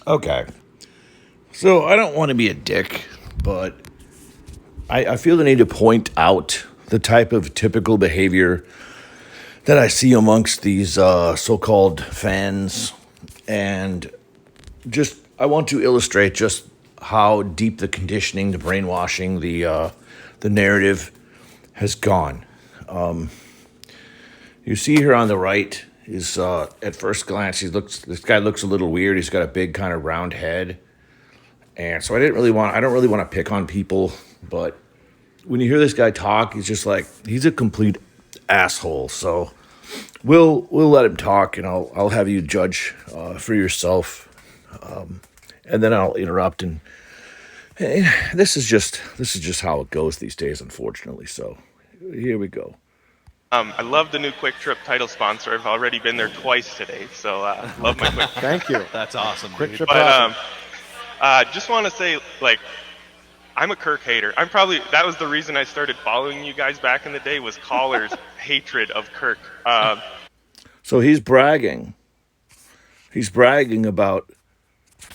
Okay. So I don't want to be a dick, but I feel the need to point out the type of typical behavior that I see amongst these so-called fans, and just I want to illustrate just how deep the conditioning, the brainwashing, the narrative has gone. You see here on the right is at first glance this guy looks a little weird. He's got a big kind of round head. And so I don't really want to pick on people, but when you hear this guy talk, he's a complete asshole. So we'll let him talk, and I'll have you judge for yourself, and then I'll interrupt. And this is just how it goes these days, unfortunately. So here we go. I love the new Quick Trip title sponsor. I've already been there twice today, so love my Quick Trip. Thank you. That's awesome. Quick Trip. But just want to say, I'm a Kirk hater. That was the reason I started following you guys back in the day, was callers' hatred of Kirk. So he's bragging. He's bragging about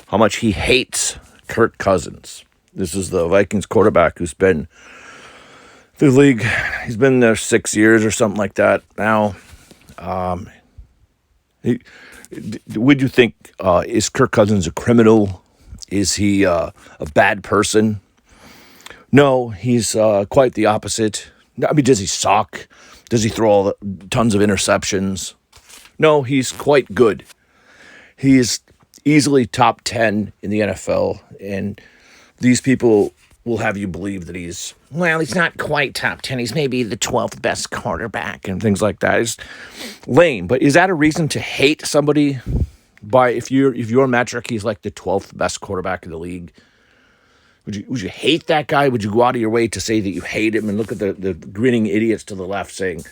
how much he hates Kirk Cousins. This is the Vikings quarterback who's been the league. He's been there 6 years or something like that now. Would you think, is Kirk Cousins a criminal? Is he a bad person? No, he's quite the opposite. I mean, does he suck? Does he throw tons of interceptions? No, he's quite good. He's easily top 10 in the NFL, and these people will have you believe that he's not quite top 10. He's maybe the 12th best quarterback and things like that. It's lame, but is that a reason to hate somebody? If your metric, he's like the 12th best quarterback in the league, would you hate that guy? Would you go out of your way to say that you hate him? And look at the grinning idiots to the left saying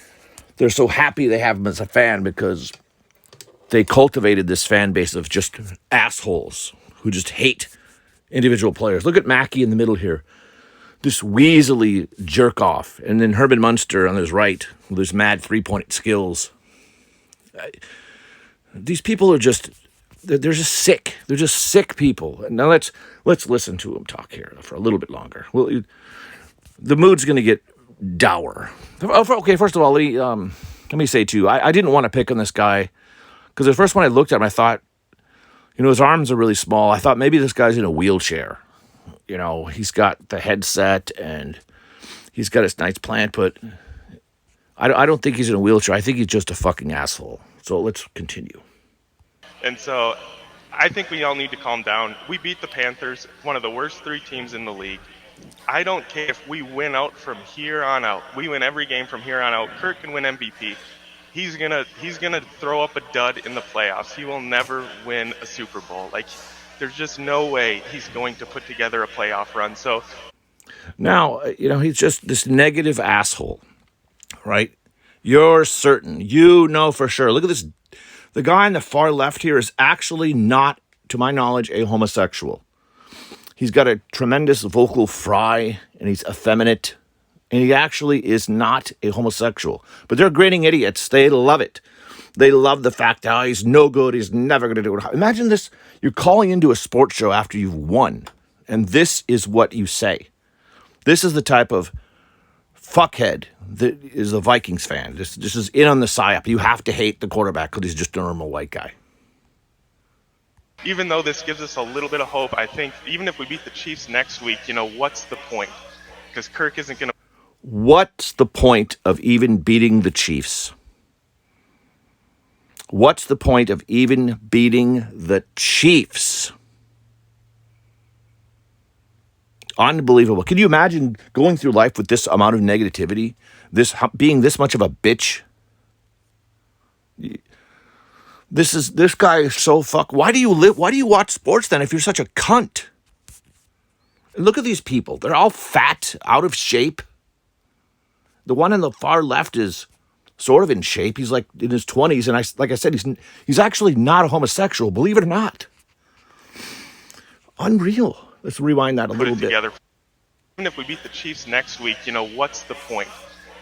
they're so happy they have him as a fan because they cultivated this fan base of just assholes who just hate individual players. Look at Mackey in the middle here, this weaselly jerk off, and then Herman Munster on his right with his mad 3-point skills. These people are they're just sick. They're just sick people. And now let's listen to him talk here for a little bit longer. Well, the mood's going to get dour. Okay, first of all, let me say too, I didn't want to pick on this guy because the first when I looked at him, I thought, his arms are really small. I thought maybe this guy's in a wheelchair. He's got the headset and he's got his nice plant, but I don't think he's in a wheelchair. I think he's just a fucking asshole. So let's continue. And so I think we all need to calm down. We beat the Panthers, one of the worst 3 teams in the league. I don't care if we win out from here on out. We win every game from here on out. Kirk can win MVP. He's gonna throw up a dud in the playoffs. He will never win a Super Bowl. There's just no way he's going to put together a playoff run. So now, he's just this negative asshole, right? You're certain. For sure. Look at this. The guy on the far left here is actually not, to my knowledge, a homosexual. He's got a tremendous vocal fry, and he's effeminate, and he actually is not a homosexual. But they're grinning idiots. They love it. They love the fact that he's no good. He's never going to do it. Imagine this. You're calling into a sports show after you've won, and this is what you say. This is the type of fuckhead that is a Vikings fan. This is in on the psyop. You have to hate the quarterback because he's just a normal white guy. even though this gives us a little bit of hope, I think even if we beat the Chiefs next week, what's the point? Because Kirk isn't going to... What's the point of even beating the Chiefs? What's the point of even beating the Chiefs? Unbelievable. Can you imagine going through life with this amount of negativity? Being this much of a bitch? This guy is so Why do you watch sports then if you're such a cunt? Look at these people. They're all fat, out of shape. The one on the far left is sort of in shape. He's like in his 20s, and like I said, he's actually not a homosexual, believe it or not. Unreal. Let's rewind that a little bit. Together. Even if we beat the Chiefs next week, what's the point?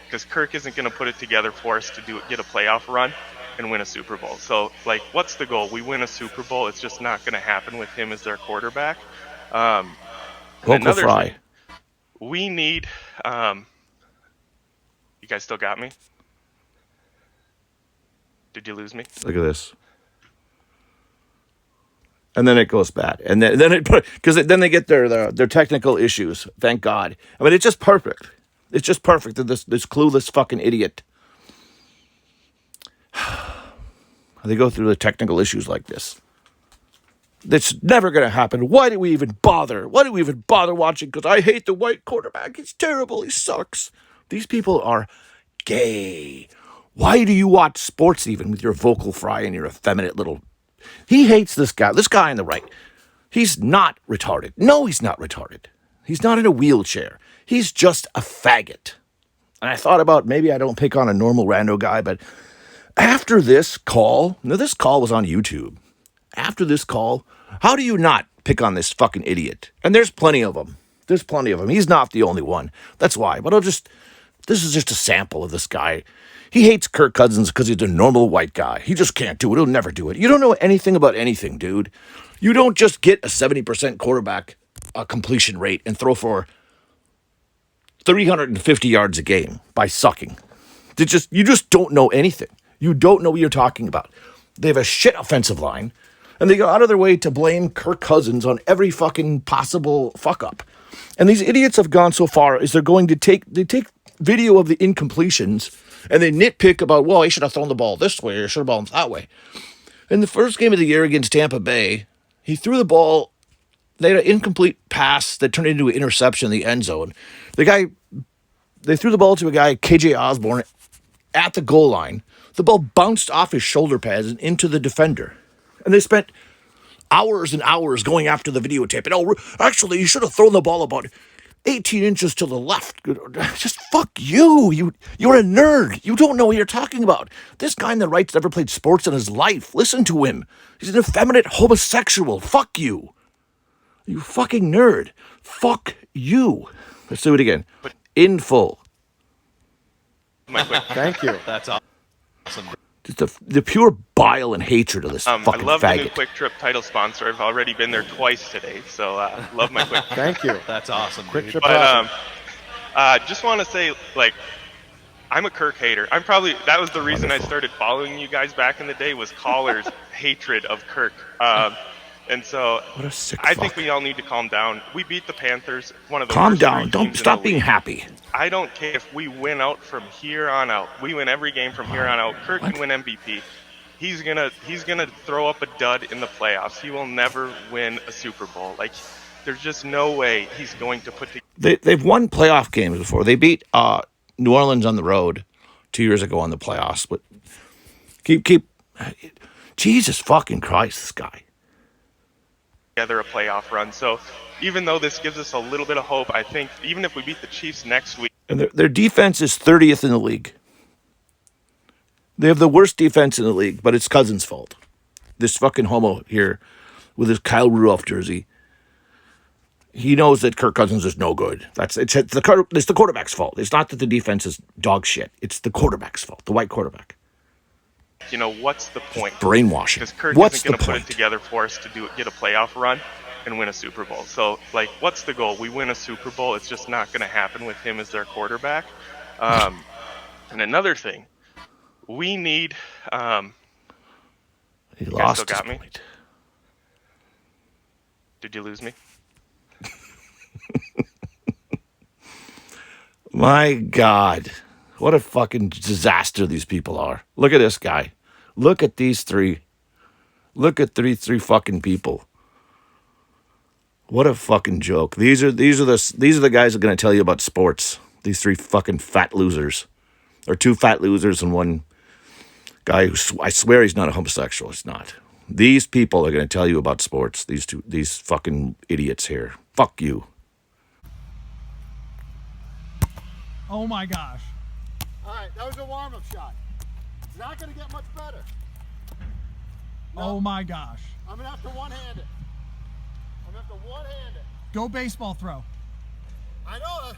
Because Kirk isn't going to put it together for us to get a playoff run. and win a Super Bowl. So, like, what's the goal? We win a Super Bowl. It's just not going to happen with him as their quarterback. And another thing, we need. You guys still got me? Did you lose me? Look at this. And then it goes bad, and then it because then they get their technical issues. Thank God. I mean, it's just perfect. It's just perfect that this clueless fucking idiot. They go through the technical issues like this. That's never going to happen. Why do we even bother? Why do we even bother watching? Because I hate the white quarterback. He's terrible. He sucks. These people are gay. Why do you watch sports even with your vocal fry and your effeminate little... He hates this guy. This guy on the right. He's not retarded. No, he's not retarded. He's not in a wheelchair. He's just a faggot. And I thought about maybe I don't pick on a normal rando guy, but after this call... Now, this call was on YouTube. After this call, how do you not pick on this fucking idiot? And there's plenty of them. There's plenty of them. He's not the only one. That's why. But this is just a sample of this guy. He hates Kirk Cousins because he's a normal white guy. He just can't do it. He'll never do it. You don't know anything about anything, dude. You don't just get a 70% quarterback completion rate and throw for 350 yards a game by sucking. You just don't know anything. You don't know what you're talking about. They have a shit offensive line. And they go out of their way to blame Kirk Cousins on every fucking possible fuck up. And these idiots have gone so far as they take video of the incompletions and they nitpick about, well, he should have thrown the ball this way or should have thrown it that way. In the first game of the year against Tampa Bay, he threw the ball. They had an incomplete pass that turned into an interception in the end zone. They threw the ball to a guy, KJ Osborne, at the goal line. The ball bounced off his shoulder pads and into the defender. And they spent hours and hours going after the videotape. And actually, you should have thrown the ball about 18 inches to the left. Just fuck you. You're a nerd. You don't know what you're talking about. This guy on the right's never played sports in his life. Listen to him. He's an effeminate homosexual. Fuck you. You fucking nerd. Fuck you. Let's do it again. In full. Thank you. That's awesome. Just the pure bile and hatred of this fucking I love faggot. the new Quick Trip title sponsor. I've already been there twice today, so love my Quick Trip. Thank you. That's awesome. Quick Dude. Trip. But just want to say, like, I'm a Kirk hater. That was the reason I started following you guys back in the day, was callers' hatred of Kirk. And so What a sick I fuck. think we all need to calm down. We beat the Panthers, one of the Calm worst down. three Don't teams in stop the being league. happy. I don't care if we win out from here on out. We win every game from here on out. Kirk can win MVP. He's gonna throw up a dud in the playoffs. He will never win a Super Bowl. Like, there's just no way he's going to put together. They've won playoff games before. They beat New Orleans on the road 2 years ago in the playoffs. But keep Jesus fucking Christ, this guy. A playoff run. So even though this gives us a little bit of hope, I think even if we beat the Chiefs next week, And their defense is 30th in the league. They have the worst defense in the league, but it's Cousins' fault. This fucking homo here with his Kyle Rudolph jersey. He knows that Kirk Cousins is no good. It's the quarterback's fault. It's not that the defense is dog shit. It's the quarterback's fault, the white quarterback. you know, what's the point? Brainwashing. Because Kirk What's isn't going the to put point? it together for us to get a playoff run and win a Super Bowl. So, like, what's the goal? We win a Super Bowl. It's just not going to happen with him as their quarterback. And another thing, we need. He You guys lost still got his me? point. Did you lose me? My God. What a fucking disaster these people are. Look at this guy. Look at these three. Look at three fucking people. What a fucking joke. These are the guys that are going to tell you about sports. These three fucking fat losers. Or two fat losers and one guy who I swear he's not a homosexual. He's not. These people are going to tell you about sports. These fucking idiots here. Fuck you. Oh my gosh. All right, that was a warm-up shot. It's not going to get much better. No, Oh my gosh. I'm going to have to one-hand it. I'm going to have to one-hand it. Go baseball throw. I know.